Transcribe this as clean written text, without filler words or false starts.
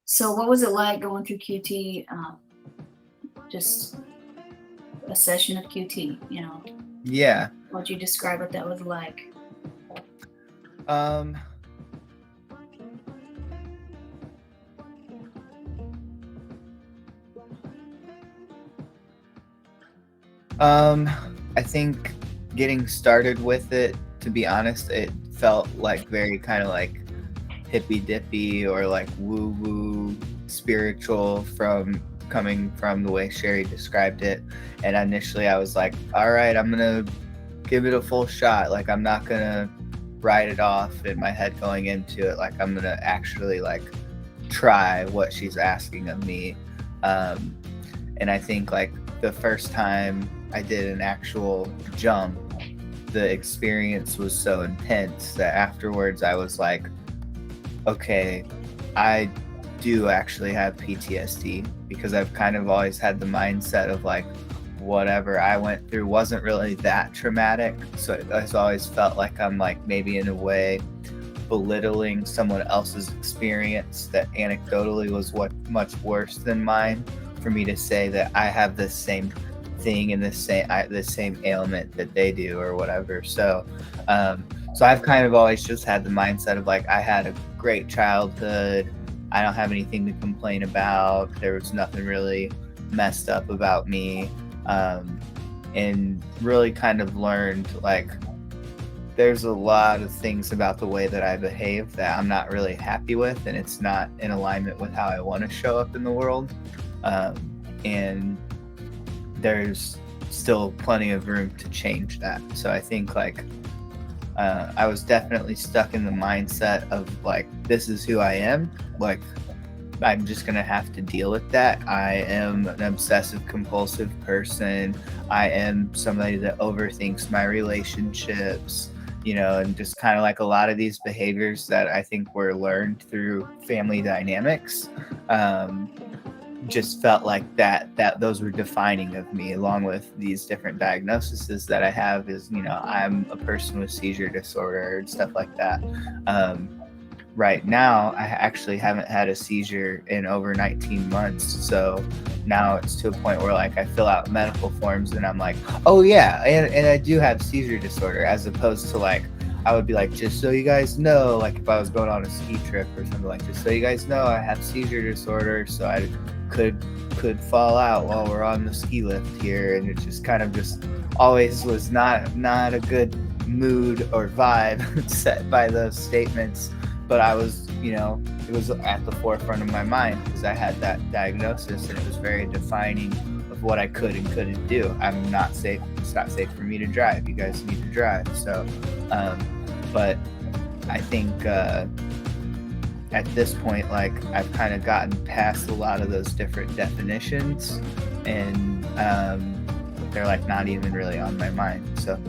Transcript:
So what was it like going through QT? Just a session of QT, Yeah. what would you describe what that was like? Um, I think getting started with it, to be honest, it felt like very kind of like hippy dippy or like woo woo spiritual from coming from the way Cherie described it. And initially I was like, all right, I'm gonna give it a full shot. Like, I'm not gonna write it off in my head going into it. Like, I'm gonna actually like try what she's asking of me. And I think like the first time I did an actual jump, the experience was so intense that afterwards I was like, okay, I do actually have PTSD, because I've kind of always had the mindset of like, whatever I went through wasn't really that traumatic. So it's always felt like I'm like maybe in a way belittling someone else's experience that anecdotally was much worse than mine, for me to say that I have this same thing and the same ailment that they do or whatever. So I've kind of always just had the mindset of like, I had a great childhood. I don't have anything to complain about. There was nothing really messed up about me. And really kind of learned like there's a lot of things about the way that I behave that I'm not really happy with, and it's not in alignment with how I want to show up in the world. And there's still plenty of room to change that. So I think like I was definitely stuck in the mindset of like, this is who I am. Like, I'm just gonna have to deal with that. I am an obsessive compulsive person. I am somebody that overthinks my relationships, and just kind of like a lot of these behaviors that I think were learned through family dynamics. Just felt like that those were defining of me, along with these different diagnoses that I have. Is I'm a person with seizure disorder and stuff like that. Right now I actually haven't had a seizure in over 19 months, so now it's to a point where like I fill out medical forms and I'm like, oh yeah, and I do have seizure disorder, as opposed to like I would be like, just so you guys know, like if I was going on a ski trip or something, like, just so you guys know, I have seizure disorder, so I could fall out while we're on the ski lift here. And it just kind of just always was not a good mood or vibe set by those statements. But I was, it was at the forefront of my mind because I had that diagnosis, and it was very defining of what I could and couldn't do. I'm not safe. It's not safe for me to drive. You guys need to drive. So, but I think at this point, like, I've kind of gotten past a lot of those different definitions, and they're like not even really on my mind. So